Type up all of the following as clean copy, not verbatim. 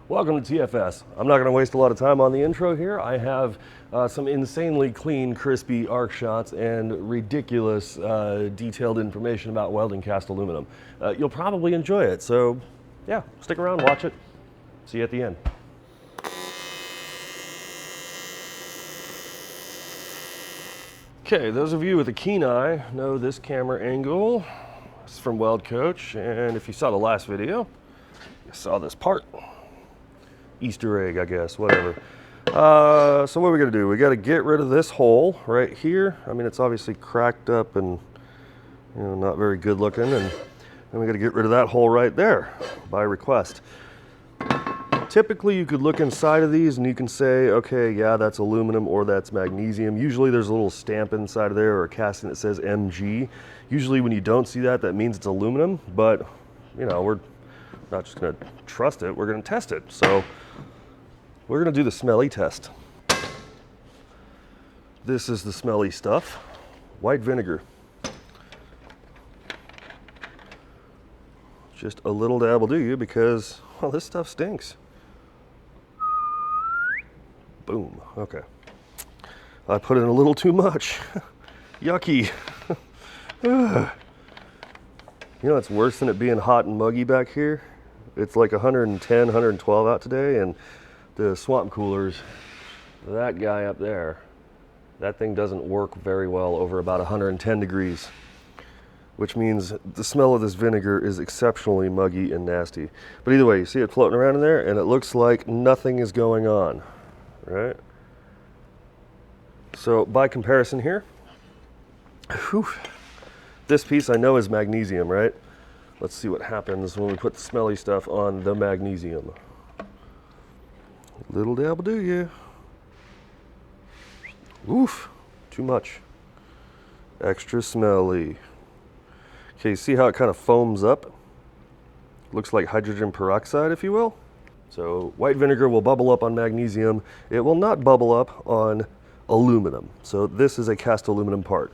Welcome to TFS. I'm not going to waste a lot of time on the intro here. I have some insanely clean, crispy arc shots and ridiculous detailed information about welding cast aluminum. You'll probably enjoy it, so yeah, stick around, watch it. See you at the end. Okay, those of you with a keen eye know this camera angle. It's from Weld Coach, and if you saw the last video, you saw this part. Easter egg, I guess, whatever. So what are we gonna do? We gotta get rid of this hole right here. I mean, it's obviously cracked up and not very good looking, and then we gotta get rid of that hole right there by request. Typically, you could look inside of these and you can say, okay, yeah, that's aluminum or that's magnesium. Usually there's a little stamp inside of there or a casting that says MG. Usually when you don't see that, that means it's aluminum, but we're not just gonna trust it, we're gonna test it. So we're gonna do the smelly test. This is the smelly stuff, white vinegar. Just a little dab will do you because, well, this stuff stinks. Boom, okay. I put in a little too much. Yucky. You know what's worse than it being hot and muggy back here? It's like 110, 112 out today, and the swamp coolers, that guy up there, that thing doesn't work very well over about 110 degrees, which means the smell of this vinegar is exceptionally muggy and nasty. But either way, you see it floating around in there, and it looks like nothing is going on. Right? So by comparison here, this piece I know is magnesium, right? Let's see what happens when we put the smelly stuff on the magnesium. Little dab will do you. Oof, too much. Extra smelly. Okay, see how it kind of foams up? Looks like hydrogen peroxide, if you will. So white vinegar will bubble up on magnesium. It will not bubble up on aluminum. So this is a cast aluminum part.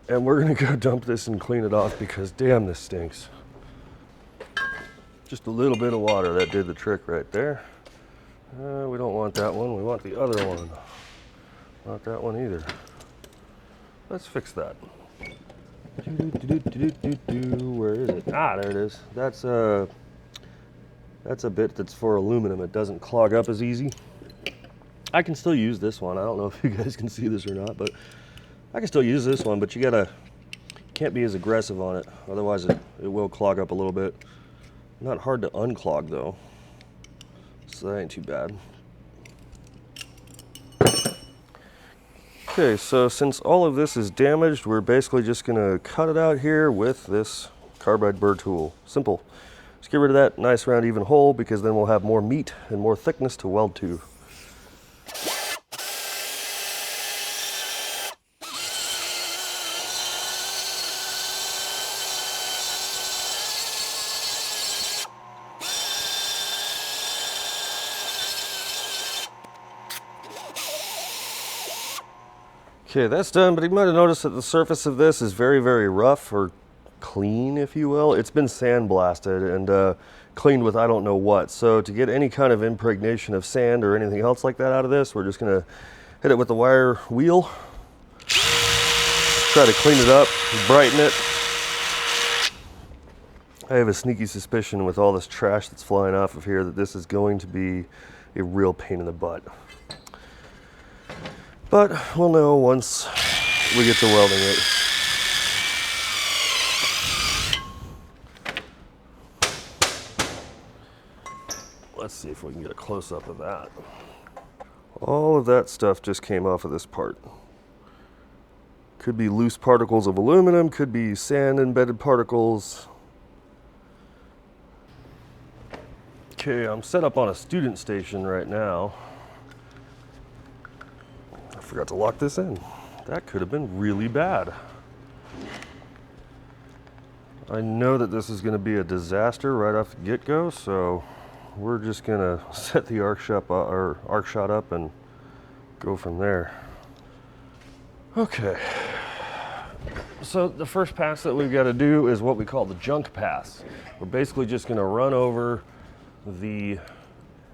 And we're gonna go dump this and clean it off because damn, this stinks. Just a little bit of water, that did the trick right there. We don't want that one, we want the other one. Not that one either. Let's fix that. Where is it? Ah, there it is. That's a bit that's for aluminum. It doesn't clog up as easy. I can still use this one. I don't know if you guys can see this or not, but I can still use this one, but you can't be as aggressive on it. Otherwise it will clog up a little bit. Not hard to unclog though, so that ain't too bad. Okay, so since all of this is damaged, we're basically just gonna cut it out here with this carbide burr tool. Simple. Just get rid of that nice round even hole because then we'll have more meat and more thickness to weld to. Okay, that's done, but you might have noticed that the surface of this is very, very rough or clean, if you will. It's been sandblasted and cleaned with I don't know what. So to get any kind of impregnation of sand or anything else like that out of this, we're just gonna hit it with the wire wheel. Try to clean it up, brighten it. I have a sneaky suspicion with all this trash that's flying off of here that this is going to be a real pain in the butt. But we'll know once we get to welding it. Let's see if we can get a close-up of that. All of that stuff just came off of this part. Could be loose particles of aluminum, could be sand-embedded particles. Okay, I'm set up on a student station right now. I forgot to lock this in. That could have been really bad. I know that this is going to be a disaster right off the get-go, so we're just going to set the arc shot up and go from there. Okay. So the first pass that we've got to do is what we call the junk pass. We're basically just going to run over the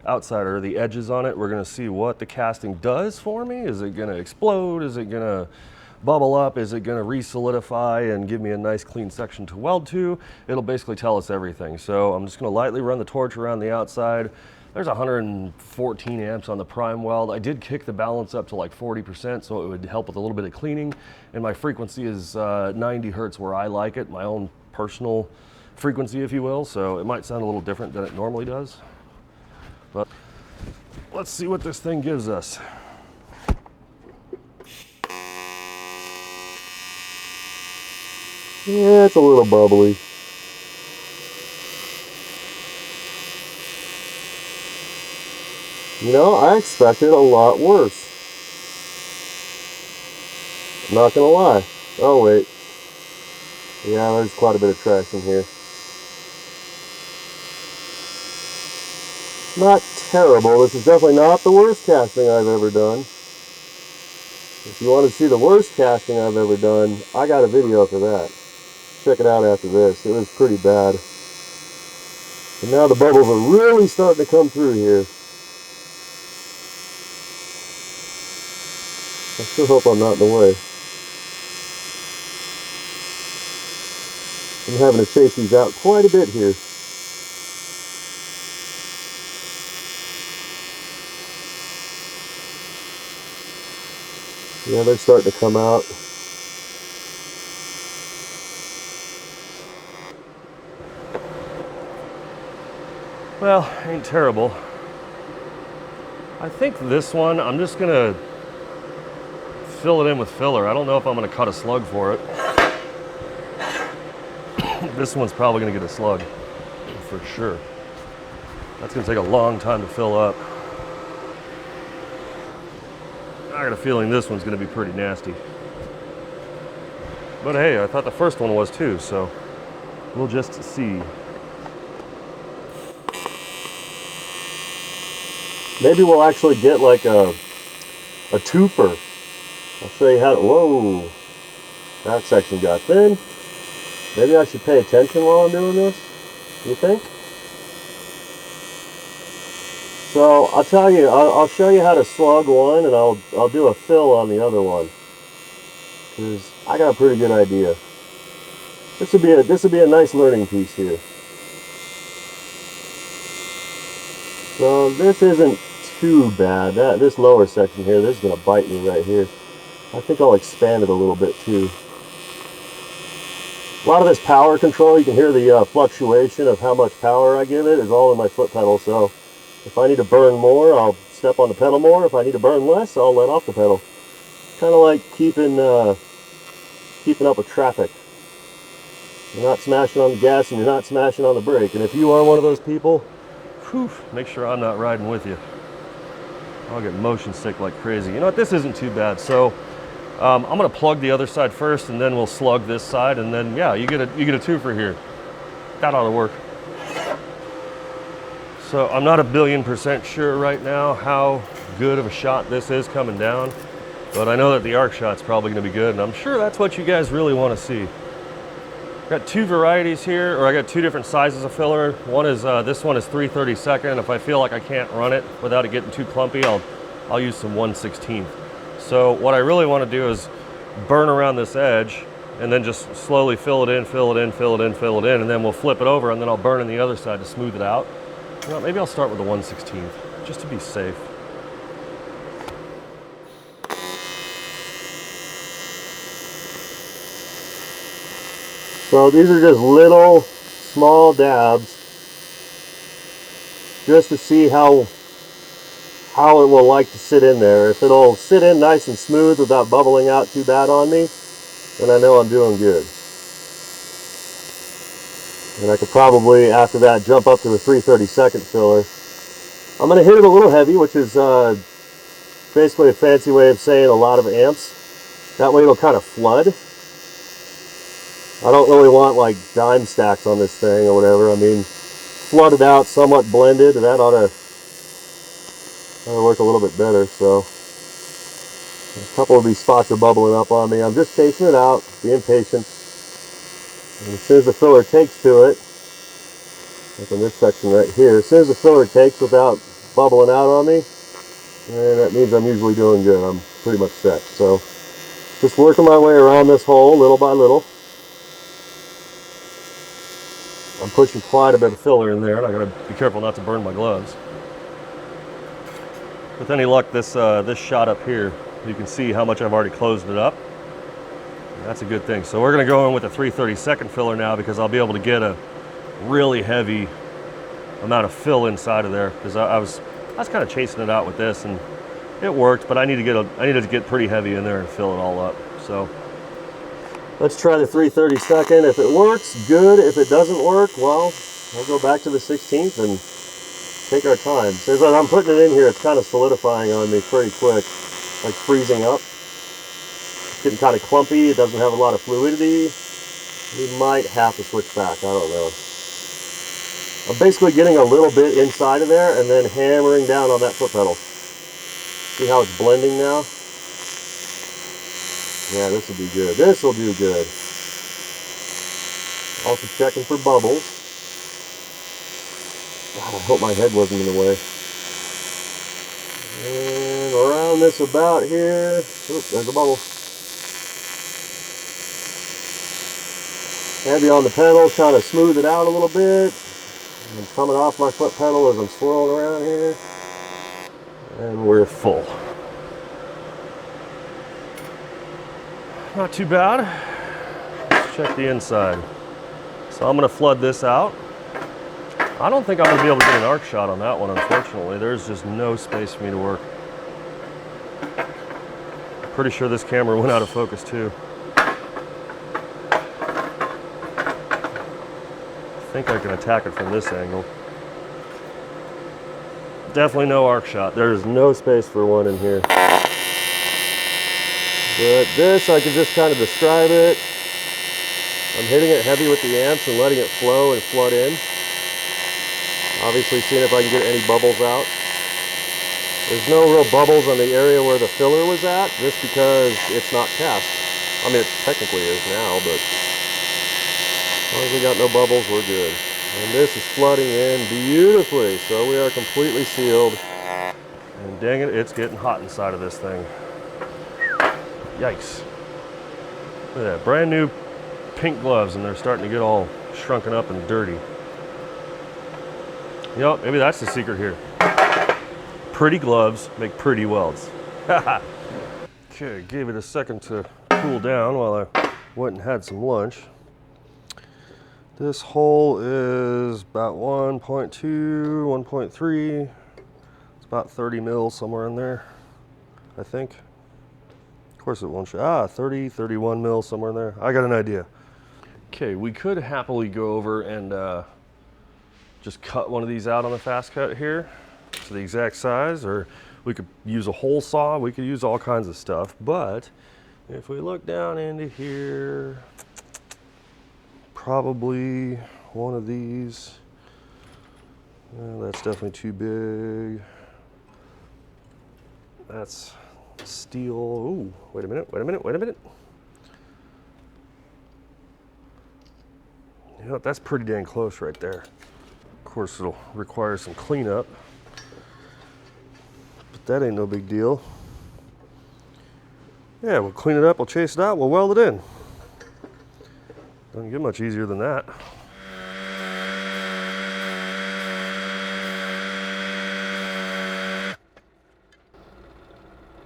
outside or the edges on it. We're going to see what the casting does for me. Is it going to explode? Is it going to bubble up? Is it going to re-solidify and give me a nice clean section to weld to? It'll basically tell us everything. So I'm just going to lightly run the torch around the outside. There's 114 amps on the prime weld. I did kick the balance up to like 40%, so it would help with a little bit of cleaning. And my frequency is 90 hertz where I like it, my own personal frequency, if you will. So it might sound a little different than it normally does. But let's see what this thing gives us. Yeah, it's a little bubbly. You know, I expected a lot worse. I'm not gonna lie. Oh wait. Yeah, there's quite a bit of traction here. Not terrible. This is definitely not the worst casting I've ever done. If you want to see the worst casting I've ever done, I got a video for that. Check it out after this. It was pretty bad. And now the bubbles are really starting to come through here. I sure hope I'm not in the way. I'm having to chase these out quite a bit here. Yeah, they're starting to come out. Well, ain't terrible. I think this one, I'm just gonna fill it in with filler. I don't know if I'm gonna cut a slug for it. This one's probably gonna get a slug, for sure. That's gonna take a long time to fill up. I got a feeling this one's gonna be pretty nasty. But hey, I thought the first one was too, so we'll just see. Maybe we'll actually get like a twofer. I'll show you how to, whoa, that section got thin. Maybe I should pay attention while I'm doing this, you think? So I'll tell you, I'll show you how to slug one, and I'll do a fill on the other one, because I got a pretty good idea. This would be a nice learning piece here. So this isn't too bad. This lower section here, this is going to bite me right here. I think I'll expand it a little bit too. A lot of this power control, you can hear the fluctuation of how much power I give it is all in my foot pedal. So if I need to burn more, I'll step on the pedal more. If I need to burn less, I'll let off the pedal. Kind of like keeping up with traffic. You're not smashing on the gas and you're not smashing on the brake. And if you are one of those people, whew, make sure I'm not riding with you. I'll get motion sick like crazy. You know what, this isn't too bad. So I'm gonna plug the other side first, and then we'll slug this side, and then yeah, you get a twofer here. That ought to work. So I'm not 1,000,000% sure right now how good of a shot this is coming down, but I know that the arc shot's probably gonna be good, and I'm sure that's what you guys really want to see. Got two varieties here, or I got two different sizes of filler. One is this one is 3/32. If I feel like I can't run it without it getting too clumpy, I'll use some 1/16. So what I really want to do is burn around this edge and then just slowly fill it in, fill it in, fill it in, fill it in, and then we'll flip it over, and then I'll burn on the other side to smooth it out. You know, maybe I'll start with the 1/16 just to be safe. So these are just little small dabs just to see how it will like to sit in there. If it'll sit in nice and smooth without bubbling out too bad on me, then I know I'm doing good. And I could probably, after that, jump up to the 3/32 filler. I'm going to hit it a little heavy, which is basically a fancy way of saying a lot of amps. That way it'll kind of flood. I don't really want like dime stacks on this thing or whatever. I mean, flooded out, somewhat blended, that ought to work a little bit better. So a couple of these spots are bubbling up on me. I'm just chasing it out, being patient. And as soon as the filler takes to it, like in this section right here, as soon as the filler takes without bubbling out on me, and that means I'm usually doing good. I'm pretty much set. So just working my way around this hole little by little. I'm pushing quite a bit of filler in there, and I gotta be careful not to burn my gloves. With any luck, this shot up here, you can see how much I've already closed it up. That's a good thing. So we're gonna go in with a 3/32 filler now, because I'll be able to get a really heavy amount of fill inside of there, because I was kind of chasing it out with this, and it worked, but I needed to get pretty heavy in there and fill it all up. So let's try the 3/32. If it works, good. If it doesn't work, well, we'll go back to the 16th and take our time. So as I'm putting it in here, it's kind of solidifying on me pretty quick, like freezing up. It's getting kind of clumpy. It doesn't have a lot of fluidity. We might have to switch back. I don't know. I'm basically getting a little bit inside of there and then hammering down on that foot pedal. See how it's blending now? Yeah, this will be good. This will do good. Also checking for bubbles. God, I hope my head wasn't in the way. And around this about here. Oops, there's a bubble. Heavy on the pedal, trying to smooth it out a little bit. I'm coming off my foot pedal as I'm swirling around here. And we're full. Not too bad. Let's check the inside. So I'm going to flood this out. I don't think I'm going to be able to get an arc shot on that one, unfortunately. There's just no space for me to work. Pretty sure this camera went out of focus too. I think I can attack it from this angle. Definitely no arc shot. There's no space for one in here. But this, I can just kind of describe it. I'm hitting it heavy with the amps and letting it flow and flood in. Obviously seeing if I can get any bubbles out. There's no real bubbles on the area where the filler was at, just because it's not cast. I mean, it technically is now, but as long as we got no bubbles, we're good. And this is flooding in beautifully, so we are completely sealed. And dang it, it's getting hot inside of this thing. Yikes. Look at that, brand new pink gloves, and they're starting to get all shrunken up and dirty. You know, maybe that's the secret here. Pretty gloves make pretty welds. Okay, gave it a second to cool down while I went and had some lunch. This hole is about 1.2, 1.3. It's about 30 mils somewhere in there, I think. Of course it won't show. 30, 31 mils somewhere in there. I got an idea. Okay, we could happily go over and just cut one of these out on the fast cut here to the exact size, or we could use a hole saw. We could use all kinds of stuff, but if we look down into here, probably one of these. That's definitely too big. That's steel. Ooh, wait a minute, wait a minute, wait a minute. You know, that's pretty dang close right there. Of course, it'll require some cleanup, but that ain't no big deal. Yeah, we'll clean it up, we'll chase it out, we'll weld it in. Doesn't get much easier than that.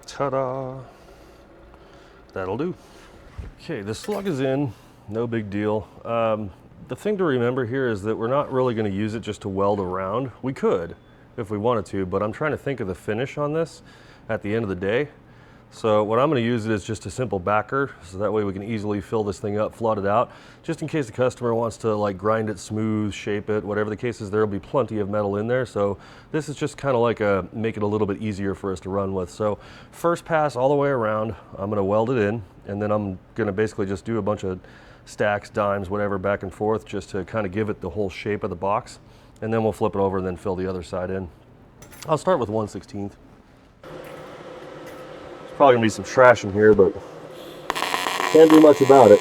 Ta-da! That'll do. Okay, the slug is in, no big deal. The thing to remember here is that we're not really going to use it just to weld around. We could if we wanted to, but I'm trying to think of the finish on this at the end of the day. So what I'm going to use it is just a simple backer, so that way we can easily fill this thing up, flood it out, just in case the customer wants to like grind it smooth, shape it, whatever the case is. There'll be plenty of metal in there, so this is just kind of like make it a little bit easier for us to run with. So first pass all the way around, I'm going to weld it in, and then I'm going to basically just do a bunch of stacks, dimes, whatever, back and forth, just to kind of give it the whole shape of the box, and then we'll flip it over and then fill the other side in. I'll start with 1/16. Probably gonna be some trash in here, but can't do much about it.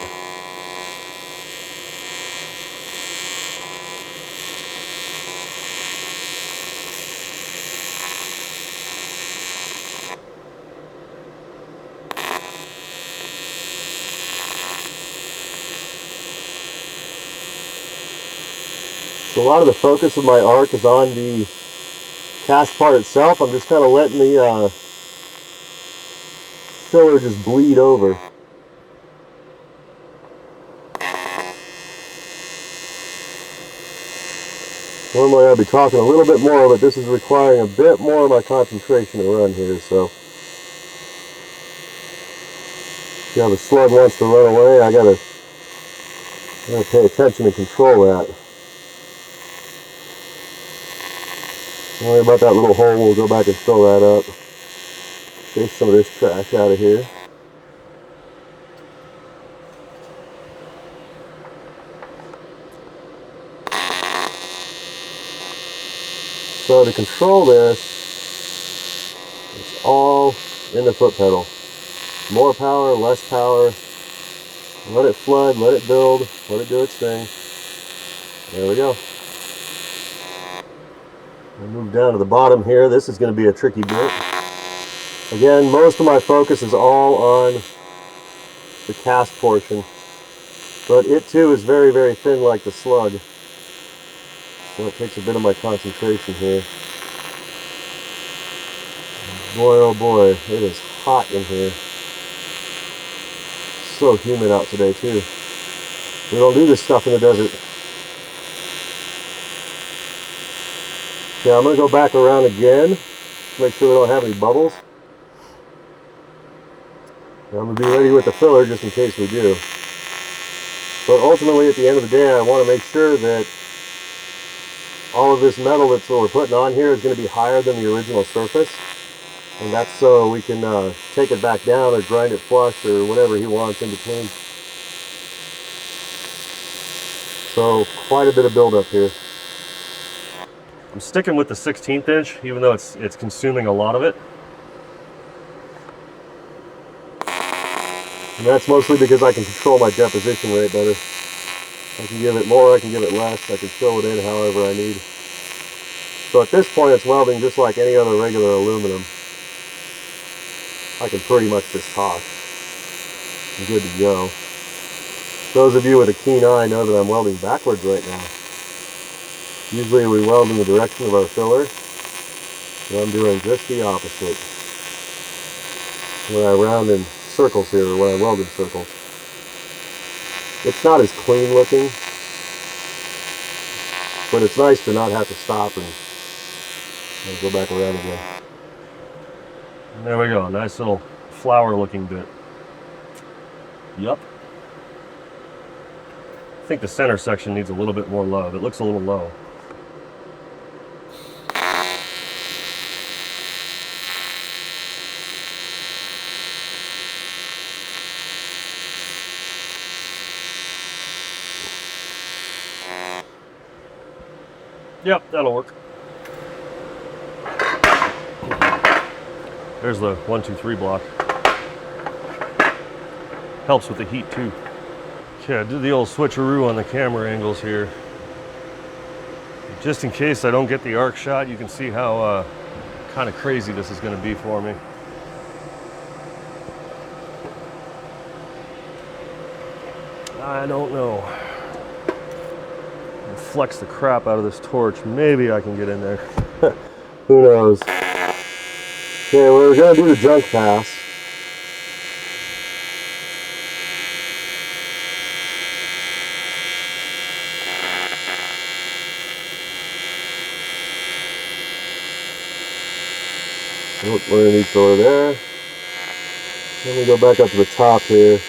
So a lot of the focus of my arc is on the cast part itself. I'm just kind of letting the filler just bleed over. Normally I'd be talking a little bit more, but this is requiring a bit more of my concentration to run here, so. See how the slug wants to run away? I gotta pay attention and control that. Don't worry about that little hole, we'll go back and fill that up. Take some of this trash out of here. So to control this, it's all in the foot pedal. More power, less power. Let it flood, let it build, let it do its thing. There we go. We'll move down to the bottom here. This is going to be a tricky bit. Again, most of my focus is all on the cast portion, but it too is very, very thin like the slug. So it takes a bit of my concentration here. Boy, oh boy, it is hot in here. So humid out today too. We don't do this stuff in the desert. Okay, I'm going to go back around again, make sure we don't have any bubbles. And I'm going to be ready with the filler just in case we do. But ultimately at the end of the day I want to make sure that all of this metal that we're putting on here is going to be higher than the original surface. And that's so we can take it back down or grind it flush or whatever he wants in between. So quite a bit of buildup here. I'm sticking with the 16th inch, even though it's consuming a lot of it. And that's mostly because I can control my deposition rate better. I can give it more, I can give it less, I can fill it in however I need. So at this point it's welding just like any other regular aluminum. I can pretty much just talk. I'm good to go. Those of you with a keen eye know that I'm welding backwards right now. Usually we weld in the direction of our filler, and I'm doing just the opposite. When I round in circles here, or when I weld in circles. It's not as clean looking, but it's nice to not have to stop and go back around again. And there we go, nice little flower looking bit. Yup. I think the center section needs a little bit more love. It looks a little low. Yep, that'll work. There's the 1, 2, 3 block. Helps with the heat too. Okay, I did the old switcheroo on the camera angles here. Just in case I don't get the arc shot, you can see how kind of crazy this is going to be for me. I don't know. Flex the crap out of this torch. Maybe I can get in there. Who knows? Okay, we're going to do the junk pass. Oh, we're going to need filler there. Let me go back up to the top here.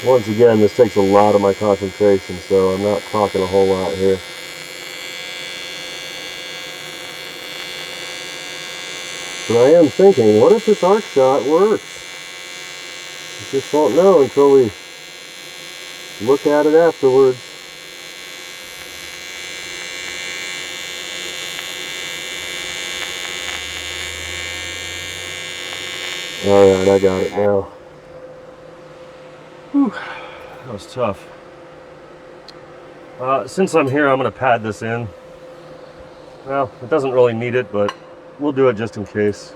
Once again, this takes a lot of my concentration, so I'm not talking a whole lot here. But I am thinking, what if this arc shot works? You just won't know until we look at it afterwards. All right, I got it now. Whew, that was tough. Since I'm here, I'm going to pad this in. Well, it doesn't really need it, but we'll do it just in case.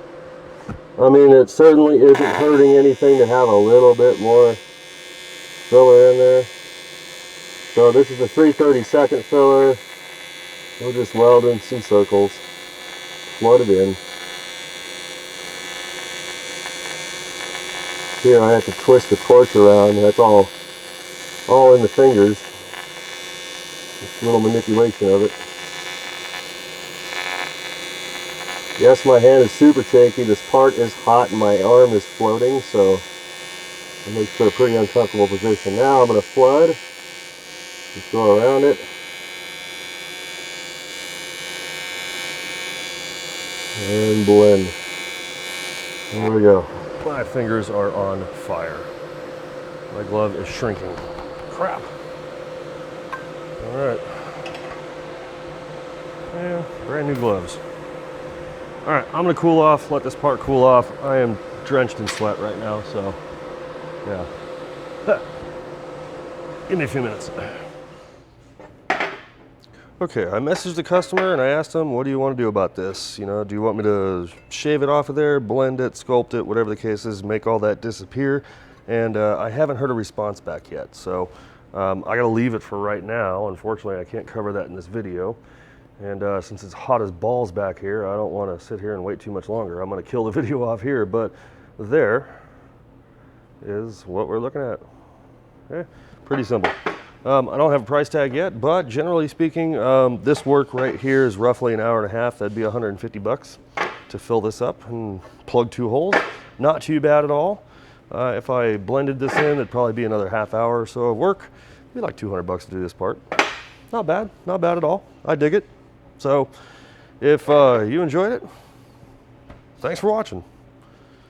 I mean, it certainly isn't hurting anything to have a little bit more filler in there. So this is the 3/32 filler. We'll just weld in some circles, flood it in. Here I have to twist the torch around. That's all in the fingers. Just a little manipulation of it. Yes, my hand is super shaky. This part is hot and my arm is floating, so it makes for a pretty uncomfortable position. Now I'm going to flood. Just go around it. And blend. There we go. My fingers are on fire. My glove is shrinking. Crap. Alright. Yeah, brand new gloves. Alright, I'm going to cool off, let this part cool off. I am drenched in sweat right now, so yeah. Give me a few minutes. Okay, I messaged the customer and I asked him, what do you want to do about this? You know, do you want me to shave it off of there, blend it, sculpt it, whatever the case is, make all that disappear? And I haven't heard a response back yet, so I gotta leave it for right now. Unfortunately, I can't cover that in this video. And since it's hot as balls back here, I don't want to sit here and wait too much longer. I'm going to kill the video off here, but there is what we're looking at. Okay, pretty simple. I don't have a price tag yet, but generally speaking, this work right here is roughly an hour and a half. That'd be 150 bucks to fill this up and plug 2 holes. Not too bad at all. If I blended this in, it'd probably be another half hour or so of work. It'd be like 200 bucks to do this part. Not bad at all. I dig it. So if you enjoyed it, thanks for watching.